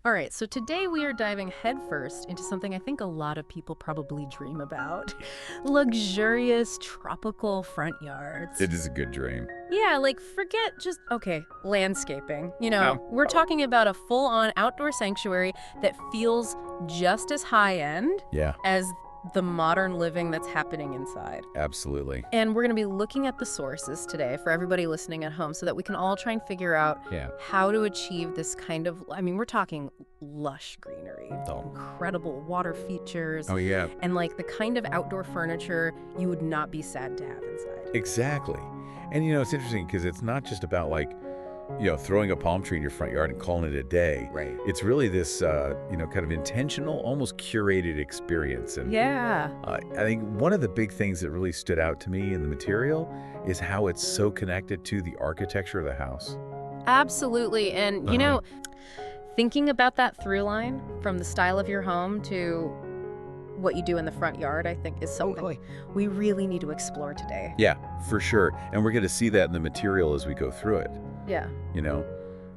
All right, so today we are diving headfirst into something I think a lot of people probably dream about. Luxurious tropical front yards. It is a good dream. Yeah, like forget just, okay, landscaping. Oh, We're talking about a full-on outdoor sanctuary that feels just as high-end yeah, as the modern living that's happening inside. absolutely. And we're going to be looking at the sources today for everybody listening at home so that we can all try and figure out Yeah. how to achieve this kind of, we're talking lush greenery, Oh. incredible water features, Oh, yeah, and like the kind of outdoor furniture you would not be sad to have inside. exactly. And it's interesting because it's not just about throwing a palm tree in your front yard and calling it a day. Right. It's really this, kind of intentional, almost curated experience. And Yeah. I think one of the big things that really stood out to me in the material is how it's so connected to the architecture of the house. Absolutely. And, thinking about that through line from the style of your home to what you do in the front yard, I think is something we really need to explore today. Yeah, for sure. And we're going to see that in the material as we go through it. Yeah.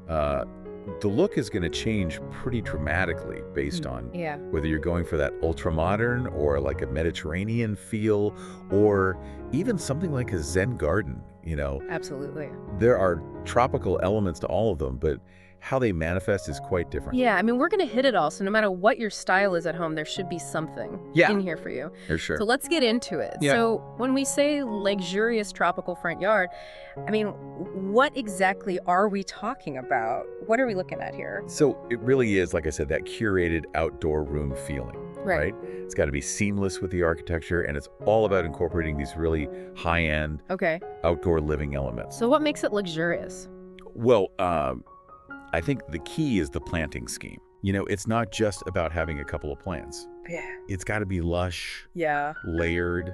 The look is going to change pretty dramatically based on Yeah. whether you're going for that ultra-modern or like a Mediterranean feel or even something like a Zen garden, Absolutely. There are tropical elements to all of them, but how they manifest is quite different. Yeah, we're going to hit it all. So no matter what your style is at home, there should be something in here for you. For sure. So let's get into it. Yeah. So when we say luxurious tropical front yard, what exactly are we talking about? What are we looking at here? So it really is, like I said, that curated outdoor room feeling, Right. It's got to be seamless with the architecture, and it's all about incorporating these really high-end Okay. outdoor living elements. So what makes it luxurious? Well, I think the key is the planting scheme. It's not just about having a couple of plants. Yeah. It's got to be lush, Yeah. layered,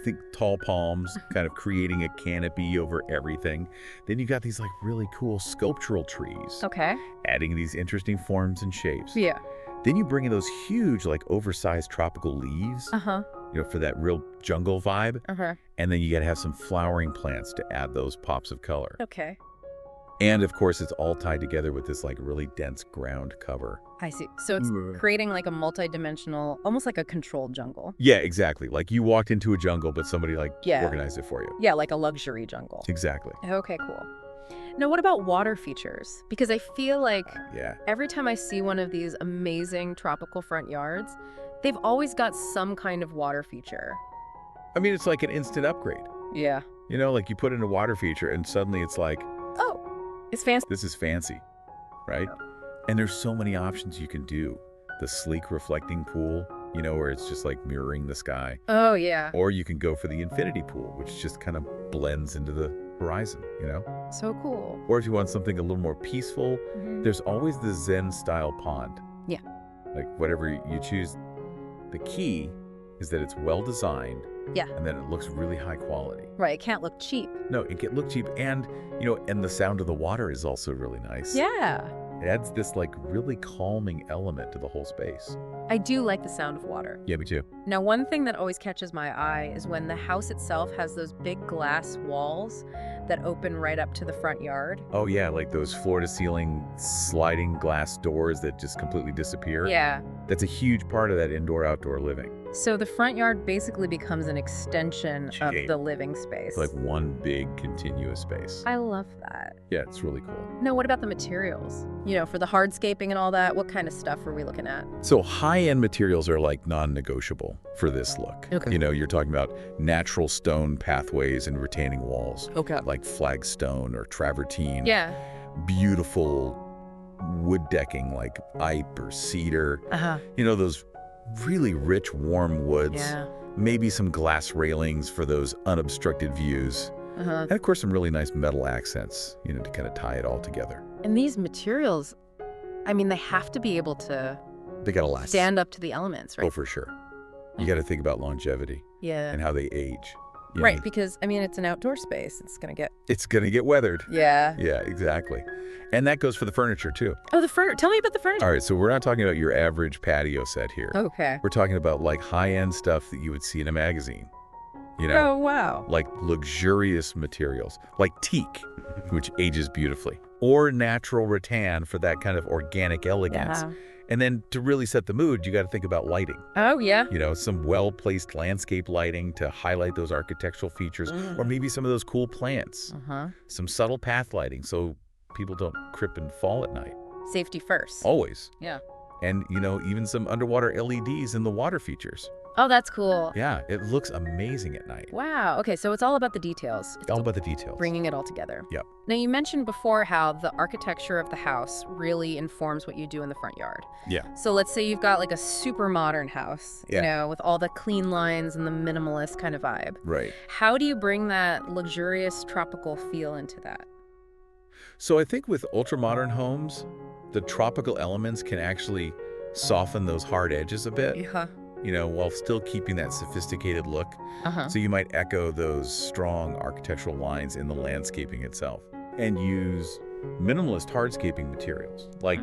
think tall palms, kind of creating a canopy over everything. Then you got these like really cool sculptural trees, Okay. adding these interesting forms and shapes. Yeah. Then you bring in those huge, like oversized tropical leaves, Uh-huh. for that real jungle vibe. Uh-huh. And then you got to have some flowering plants to add those pops of color. Okay. And of course, it's all tied together with this like really dense ground cover. I see. So it's creating like a multi-dimensional, almost like a controlled jungle. Yeah, exactly. Like you walked into a jungle, but somebody Yeah. organized it for you. Yeah, like a luxury jungle. Exactly. Okay, cool. Now, what about water features? Because I feel like Yeah. every time I see one of these amazing tropical front yards, they've always got some kind of water feature. I mean, it's like an instant upgrade. Yeah. Like you put in a water feature and suddenly it's like, Oh, it's fancy. this is fancy, right? And there's so many options you can do. The sleek reflecting pool, where it's just like mirroring the sky. Oh, yeah. Or you can go for the infinity pool, which just kind of blends into the horizon, So cool. Or if you want something a little more peaceful, there's always the Zen style pond. Yeah. Like whatever you choose, the key is that it's well designed. Yeah. And then it looks really high quality. Right, it can't look cheap. No, it can look cheap, and and the sound of the water is also really nice. Yeah. It adds this like really calming element to the whole space. I do like the sound of water. Yeah, me too. Now, one thing that always catches my eye is when the house itself has those big glass walls that open right up to the front yard. Oh yeah, like those floor-to-ceiling sliding glass doors that just completely disappear. Yeah. That's a huge part of that indoor-outdoor living. So the front yard basically becomes an extension of the living space. It's like one big continuous space. I love that. Yeah, it's really cool. Now, what about the materials? For the hardscaping and all that, what kind of stuff are we looking at? So high-end materials are like non-negotiable for this look. Okay. You're talking about natural stone pathways and retaining walls. Okay. Like flagstone or travertine. Yeah. Beautiful wood decking like ipe or cedar. Uh-huh. Those really rich, warm woods. Yeah. Maybe some glass railings for those unobstructed views. Uh-huh. And of course, some really nice metal accents, to kind of tie it all together. And these materials, they have to be able to They gotta last. stand up to the elements, right? Oh, for sure. You gotta think about longevity Yeah. and how they age. Right, because, it's an outdoor space. It's going to get... It's gonna get weathered. Yeah. Yeah, exactly. And that goes for the furniture too. Oh, the furniture. Tell me about the furniture. All right, so we're not talking about your average patio set here. Okay. We're talking about like high-end stuff that you would see in a magazine. Oh, wow. Like luxurious materials, like teak, which ages beautifully. or natural rattan for that kind of organic elegance. Yeah. And then to really set the mood, you got to think about lighting. Oh, yeah. Some well-placed landscape lighting to highlight those architectural features, or maybe some of those cool plants. Some subtle path lighting so people don't trip and fall at night. Safety first. Always. Yeah. And, even some underwater LEDs in the water features. Oh, that's cool. Yeah, it looks amazing at night. Wow. Okay, so it's all about the details. It's All about the details. bringing it all together. Yep. Now, you mentioned before how the architecture of the house really informs what you do in the front yard. Yeah. So let's say you've got like a super modern house, Yeah. with all the clean lines and the minimalist kind of vibe. Right. How do you bring that luxurious tropical feel into that? So I think with ultra-modern homes, the tropical elements can actually soften those hard edges a bit. Yeah. While still keeping that sophisticated look. So you might echo those strong architectural lines in the landscaping itself and use minimalist hardscaping materials like,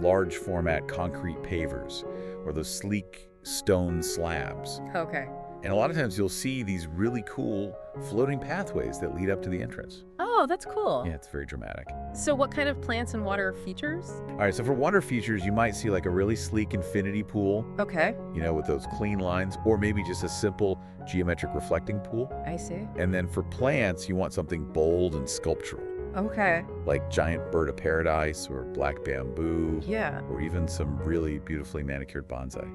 large format concrete pavers or those sleek stone slabs. Okay. And a lot of times you'll see these really cool floating pathways that lead up to the entrance. Oh, that's cool. Yeah, it's very dramatic. So what kind of plants and water features? All right, so for water features, you might see like a really sleek infinity pool, Okay. with those clean lines, or maybe just a simple geometric reflecting pool. I see. And then for plants, you want something bold and sculptural, Okay. like giant bird of paradise or black bamboo, Yeah. or even some really beautifully manicured bonsai.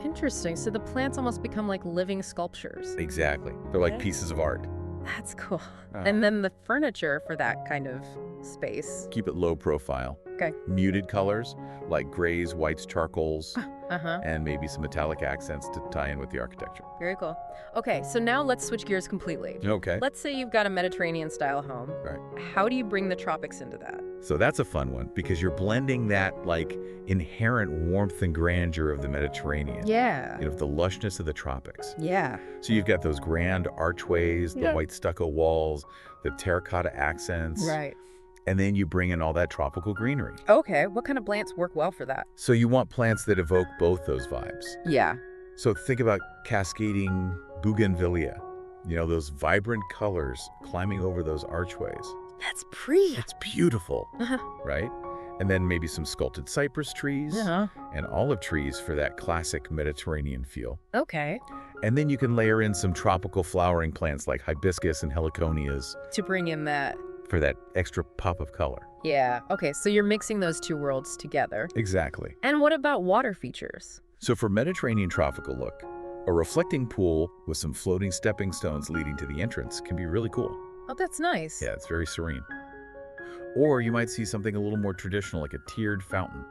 Interesting. So the plants almost become like living sculptures. Exactly. They're like Okay. pieces of art. That's cool. And then the furniture for that kind of space. Keep it low profile. Okay. Muted colors, like grays, whites, charcoals, Uh-huh. and maybe some metallic accents to tie in with the architecture. Very cool. Okay, so now let's switch gears completely. Okay. Let's say you've got a Mediterranean-style home. Right. How do you bring the tropics into that? So that's a fun one because you're blending that like inherent warmth and grandeur of the Mediterranean. Yeah. The lushness of the tropics. Yeah. So you've got those grand archways, the Yeah. white stucco walls, the terracotta accents. Right. And then you bring in all that tropical greenery. Okay, what kind of plants work well for that? So you want plants that evoke both those vibes. Yeah. So think about cascading bougainvillea. Those vibrant colors climbing over those archways. That's pretty. It's beautiful, Uh-huh. right? And then maybe some sculpted cypress trees and olive trees for that classic Mediterranean feel. Okay. And then you can layer in some tropical flowering plants like hibiscus and heliconias To bring in that. for that extra pop of color. Yeah. Okay, so you're mixing those two worlds together. Exactly. And what about water features? So for Mediterranean tropical look, a reflecting pool with some floating stepping stones leading to the entrance can be really cool. Oh, that's nice. Yeah, it's very serene. Or you might see something a little more traditional like a tiered fountain,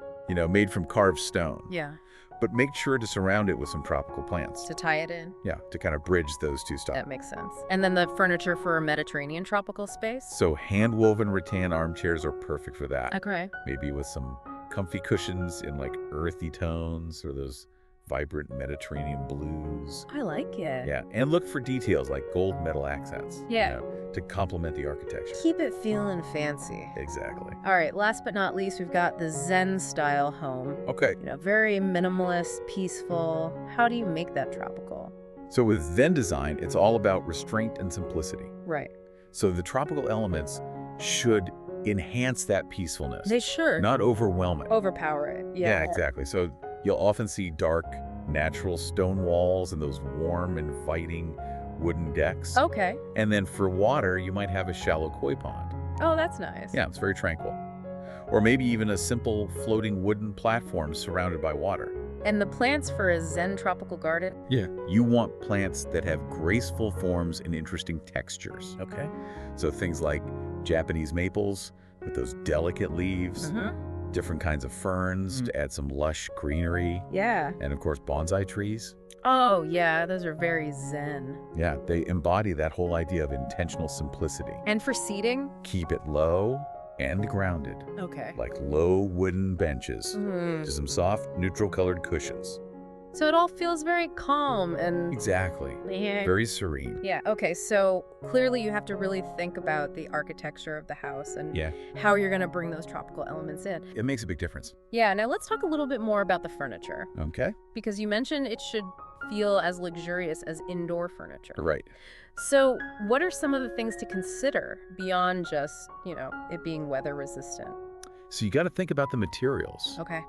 made from carved stone. Yeah. But make sure to surround it with some tropical plants. To tie it in. Yeah, to kind of bridge those two styles. That makes sense. And then the furniture for a Mediterranean tropical space? So hand-woven rattan armchairs are perfect for that. Okay. Maybe with some comfy cushions in like earthy tones or those vibrant Mediterranean blues. I like it. Yeah, and look for details like gold metal accents. Yeah. To complement the architecture. Keep it feeling fancy. Exactly. All right, last but not least, we've got the Zen-style home. Okay. Very minimalist, peaceful. How do you make that tropical? So with Zen design, it's all about restraint and simplicity. Right. So the tropical elements should enhance that peacefulness. They sure. Not overwhelm it. Overpower it. Yeah, exactly. So you'll often see dark, natural stone walls and those warm, inviting wooden decks. Okay. And then for water, you might have a shallow koi pond. Oh, that's nice. Yeah, it's very tranquil. Or maybe even a simple floating wooden platform surrounded by water. And the plants for a Zen tropical garden? Yeah. You want plants that have graceful forms and interesting textures. Okay. So things like Japanese maples with those delicate leaves, different kinds of ferns to add some lush greenery, Yeah. and of course bonsai trees. Oh, yeah, those are very Zen. Yeah, they embody that whole idea of intentional simplicity. And for seating? Keep it low and grounded, Okay. like low wooden benches Mm. to some soft, neutral-colored cushions. So it all feels very calm and... Exactly. Yeah. Very serene. Yeah, okay, so clearly you have to really think about the architecture of the house and Yeah, how you're going to bring those tropical elements in. it makes a big difference. Yeah, now let's talk a little bit more about the furniture, Okay. because you mentioned it should feel as luxurious as indoor furniture. Right. So what are some of the things to consider beyond just, it being weather resistant? So you got to think about the materials. Okay.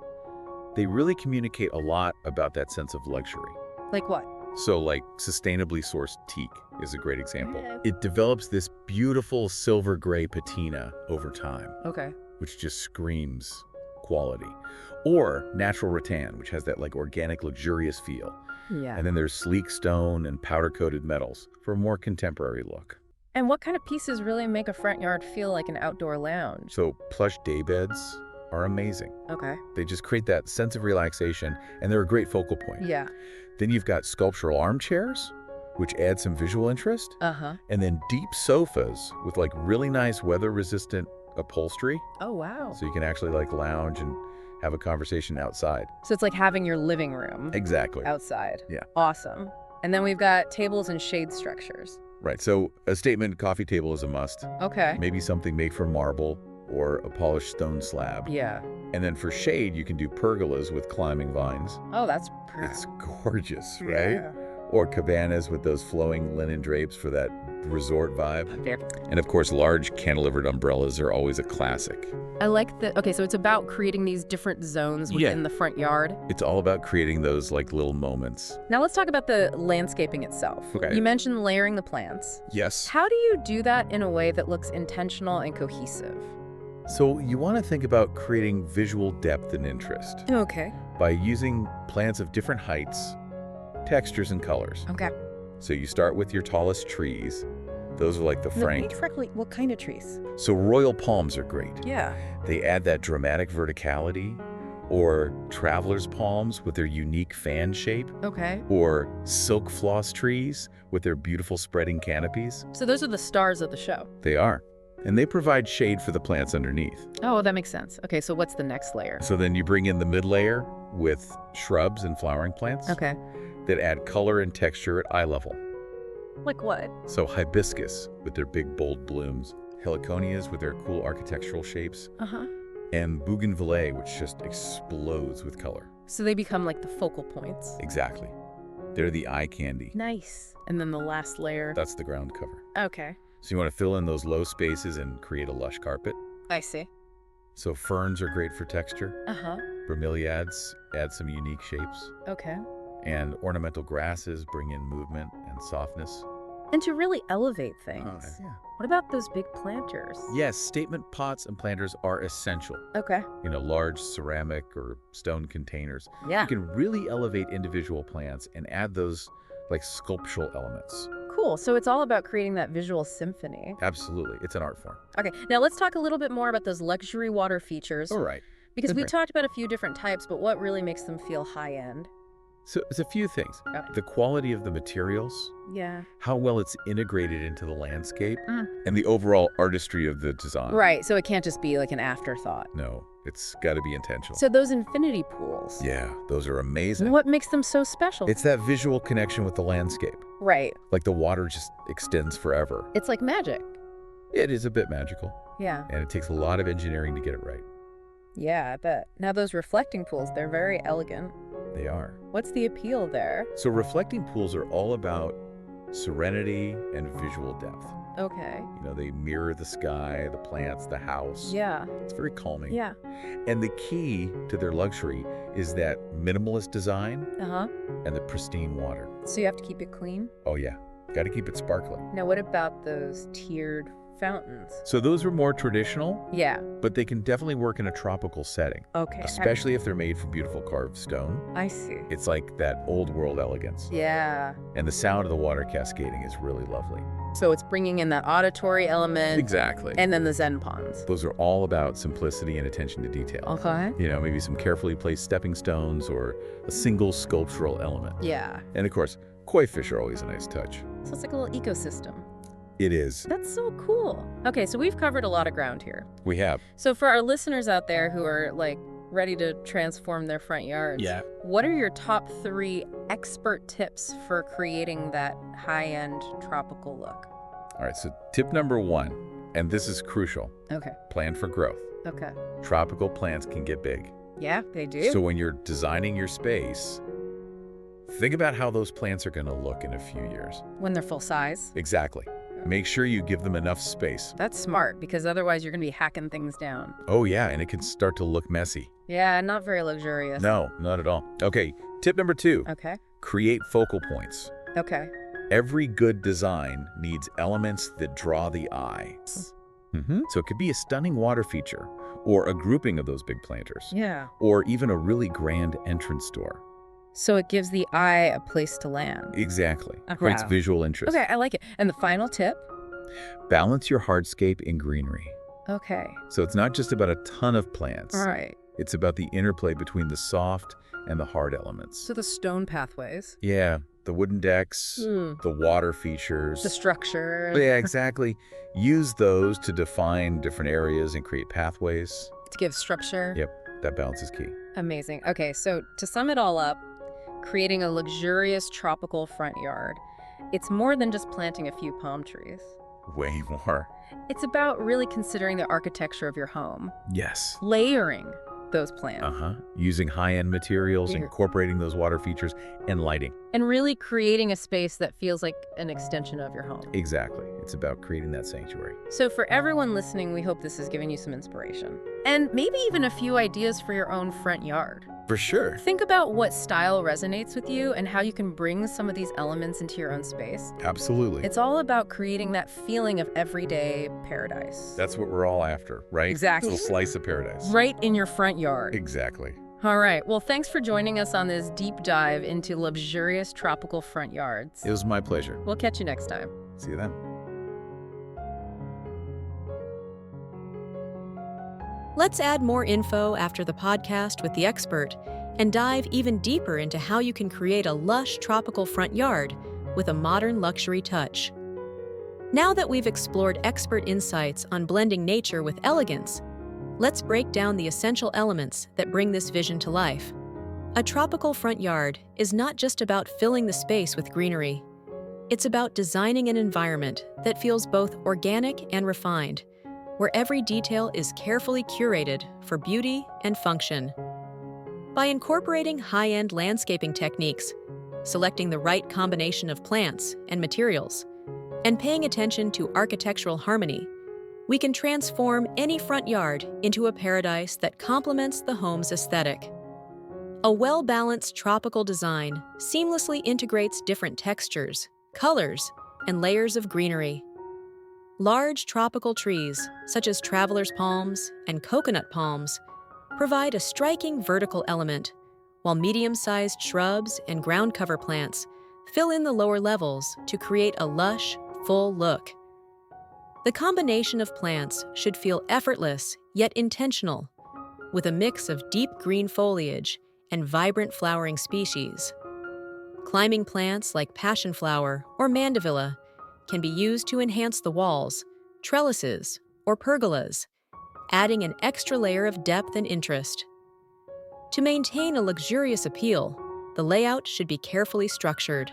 They really communicate a lot about that sense of luxury. Like what? So like sustainably sourced teak is a great example. Yeah. It develops this beautiful silver gray patina over time, Okay. which just screams quality. Or natural rattan, which has that like organic, luxurious feel. Yeah. And then there's sleek stone and powder-coated metals for a more contemporary look. And what kind of pieces really make a front yard feel like an outdoor lounge? So plush daybeds are amazing. Okay. They just create that sense of relaxation, and they're a great focal point. Yeah. Then you've got sculptural armchairs, which add some visual interest. Uh-huh. And then deep sofas with like really nice weather-resistant upholstery. Oh, wow. So you can actually like lounge and have a conversation outside. So it's like having your living room Exactly. outside. Yeah. Awesome. And then we've got tables and shade structures. Right. So a statement coffee table is a must. Okay. Maybe something made from marble or a polished stone slab. Yeah. And then for shade, you can do pergolas with climbing vines. Oh, that's pretty. It's gorgeous, right? Yeah. Or cabanas with those flowing linen drapes for that resort vibe. Very. And of course, large cantilevered umbrellas are always a classic. I like that. Okay, so it's about creating these different zones within the front yard. It's all about creating those like little moments. Now let's talk about the landscaping itself. Okay. You mentioned layering the plants. Yes. How do you do that in a way that looks intentional and cohesive? So you want to think about creating visual depth and interest Okay. by using plants of different heights, textures, and colors. Okay. So you start with your tallest trees. Those are like the frank. What kind of trees? So royal palms are great. Yeah. They add that dramatic verticality. Or traveler's palms with their unique fan shape. Okay. Or silk floss trees with their beautiful spreading canopies. So those are the stars of the show. They are. And they provide shade for the plants underneath. Oh, that makes sense. Okay, so what's the next layer? So then you bring in the mid layer with shrubs and flowering plants. Okay. That add color and texture at eye level. Like what? So hibiscus with their big bold blooms, heliconias with their cool architectural shapes, Uh-huh. and bougainvillea, which just explodes with color. So they become like the focal points. Exactly. They're the eye candy. Nice. And then the last layer. That's the ground cover. Okay. So you want to fill in those low spaces and create a lush carpet. I see. So ferns are great for texture. Uh-huh. Bromeliads add some unique shapes. Okay. And ornamental grasses bring in movement and softness. And to really elevate things. Yeah. What about those big planters? Yes, statement pots and planters are essential. Okay. Large ceramic or stone containers. Yeah. You can really elevate individual plants and add those like sculptural elements. Cool. So it's all about creating that visual symphony. Absolutely. It's an art form. Okay. Now let's talk a little bit more about those luxury water features. All right. Because we Right. talked about a few different types, but what really makes them feel high-end? So it's a few things. Okay. The quality of the materials, Yeah. how well it's integrated into the landscape, Mm. and the overall artistry of the design. Right. So it can't just be like an afterthought. No, it's got to be intentional. So those infinity pools. Yeah, those are amazing. What makes them so special? It's that visual connection with the landscape. Right. Like the water just extends forever. It's like magic. It is a bit magical, Yeah. and it takes a lot of engineering to get it right. Yeah, I bet. Now those reflecting pools, they're very elegant. They are. What's the appeal there? So reflecting pools are all about serenity and visual depth. Okay. They mirror the sky, the plants, the house. Yeah. It's very calming. Yeah. And the key to their luxury is that minimalist design Uh-huh. and the pristine water. So you have to keep it clean? Oh yeah, got to keep it sparkling. Now what about those tiered fountains? So those are more traditional, Yeah. but they can definitely work in a tropical setting, Okay. especially if they're made from beautiful carved stone. I see. It's like that old world elegance. Yeah. And the sound of the water cascading is really lovely. So it's bringing in that auditory element. Exactly. And then the Zen ponds. Those are all about simplicity and attention to detail. Okay. Maybe some carefully placed stepping stones or a single sculptural element. Yeah. And of course, koi fish are always a nice touch. So it's like a little ecosystem. It is. That's so cool. Okay, so we've covered a lot of ground here. We have. So for our listeners out there who are like ready to transform their front yards, what are your top 3 expert tips for creating that high-end tropical look? All right, so tip number 1, and this is crucial, Okay. plan for growth. Okay. Tropical plants can get big. Yeah, they do. So when you're designing your space, Think about how those plants are going to look in a few years. When they're full size? Exactly. Make sure you give them enough space. That's smart, because otherwise you're going to be hacking things down. Oh yeah, and it can start to look messy. Yeah, not very luxurious. No, not at all. Okay, tip number 2. Okay. Create focal points. Okay. Every good design needs elements that draw the eye. So it could be a stunning water feature, or a grouping of those big planters. Yeah. Or even a really grand entrance door. So it gives the eye a place to land. Exactly. Oh, Creates wow. visual interest. Okay, I like it. And the final tip? Balance your hardscape in greenery. Okay. So it's not just about a ton of plants. All right. It's about the interplay between the soft and the hard elements. So the stone pathways. Yeah, the wooden decks, the water features. The structure. Yeah, exactly. Use those to define different areas and create pathways. To give structure. Yep, that balance is key. Amazing. Okay, so to sum it all up, creating a luxurious tropical front yard, it's more than just planting a few palm trees. Way more. It's about really considering the architecture of your home. Yes. Layering those plants. Using high-end materials, incorporating those water features, and lighting. And really creating a space that feels like an extension of your home. Exactly. It's about creating that sanctuary. So for everyone listening, we hope this has given you some inspiration. And maybe even a few ideas for your own front yard. For sure. Think about what style resonates with you and how you can bring some of these elements into your own space. Absolutely. It's all about creating that feeling of everyday paradise. That's what we're all after, right? Exactly. A little slice of paradise. Right in your front yard. Exactly. All right. Well, thanks for joining us on this deep dive into luxurious tropical front yards. It was my pleasure. We'll catch you next time. See you then. Let's add more info after the podcast with the expert and dive even deeper into how you can create a lush tropical front yard with a modern luxury touch. Now that we've explored expert insights on blending nature with elegance, let's break down the essential elements that bring this vision to life. A tropical front yard is not just about filling the space with greenery. It's about designing an environment that feels both organic and refined, where every detail is carefully curated for beauty and function. By incorporating high-end landscaping techniques, selecting the right combination of plants and materials, and paying attention to architectural harmony, we can transform any front yard into a paradise that complements the home's aesthetic. A well-balanced tropical design seamlessly integrates different textures, colors, and layers of greenery. Large tropical trees, such as traveler's palms and coconut palms, provide a striking vertical element, while medium-sized shrubs and ground cover plants fill in the lower levels to create a lush, full look. The combination of plants should feel effortless yet intentional, with a mix of deep green foliage and vibrant flowering species. Climbing plants like passionflower or mandevilla can be used to enhance the walls, trellises, or pergolas, adding an extra layer of depth and interest. To maintain a luxurious appeal, the layout should be carefully structured.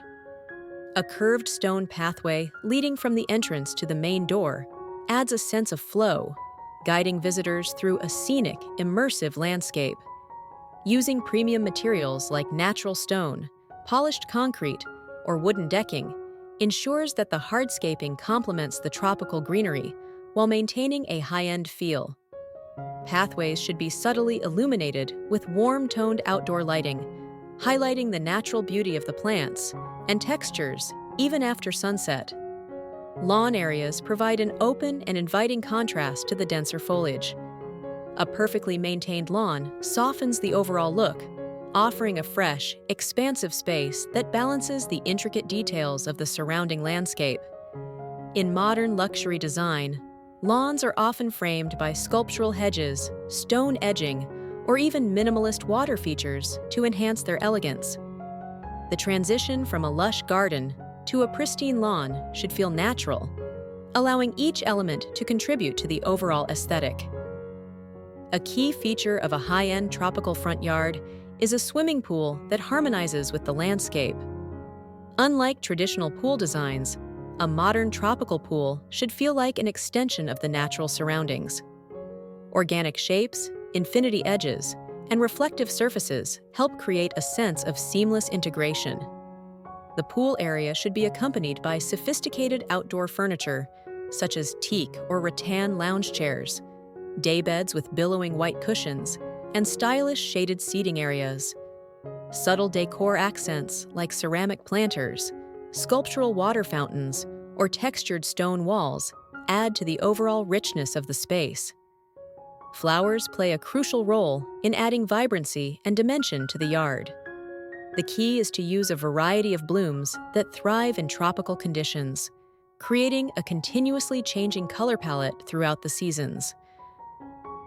A curved stone pathway leading from the entrance to the main door adds a sense of flow, guiding visitors through a scenic, immersive landscape. Using premium materials like natural stone, polished concrete, or wooden decking ensures that the hardscaping complements the tropical greenery while maintaining a high-end feel. Pathways should be subtly illuminated with warm-toned outdoor lighting, highlighting the natural beauty of the plants and textures even after sunset. Lawn areas provide an open and inviting contrast to the denser foliage. A perfectly maintained lawn softens the overall look, offering a fresh, expansive space that balances the intricate details of the surrounding landscape. In modern luxury design, lawns are often framed by sculptural hedges, stone edging, or even minimalist water features to enhance their elegance. The transition from a lush garden to a pristine lawn should feel natural, allowing each element to contribute to the overall aesthetic. A key feature of a high-end tropical front yard is a swimming pool that harmonizes with the landscape. Unlike traditional pool designs, a modern tropical pool should feel like an extension of the natural surroundings. Organic shapes, infinity edges, and reflective surfaces help create a sense of seamless integration. The pool area should be accompanied by sophisticated outdoor furniture, such as teak or rattan lounge chairs, daybeds with billowing white cushions, and stylish shaded seating areas. Subtle decor accents like ceramic planters, sculptural water fountains, or textured stone walls add to the overall richness of the space. Flowers play a crucial role in adding vibrancy and dimension to the yard. The key is to use a variety of blooms that thrive in tropical conditions, creating a continuously changing color palette throughout the seasons.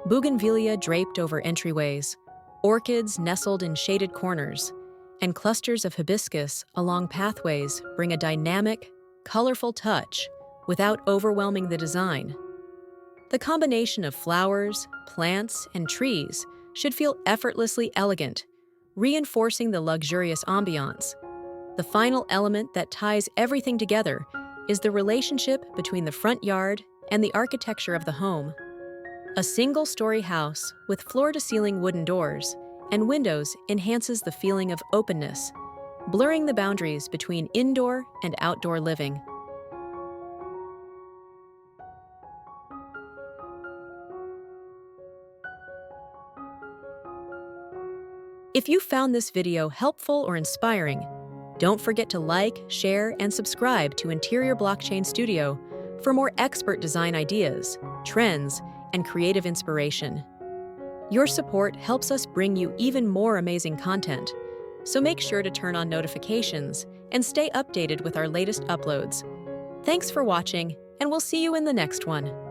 Bougainvillea draped over entryways, orchids nestled in shaded corners, and clusters of hibiscus along pathways bring a dynamic, colorful touch without overwhelming the design. The combination of flowers, plants, and trees should feel effortlessly elegant, reinforcing the luxurious ambiance. The final element that ties everything together is the relationship between the front yard and the architecture of the home. A single-story house with floor-to-ceiling wooden doors and windows enhances the feeling of openness, blurring the boundaries between indoor and outdoor living. If you found this video helpful or inspiring, don't forget to like, share, and subscribe to Interior Blockchain Studio for more expert design ideas, trends, and creative inspiration. Your support helps us bring you even more amazing content, so make sure to turn on notifications and stay updated with our latest uploads. Thanks for watching, and we'll see you in the next one.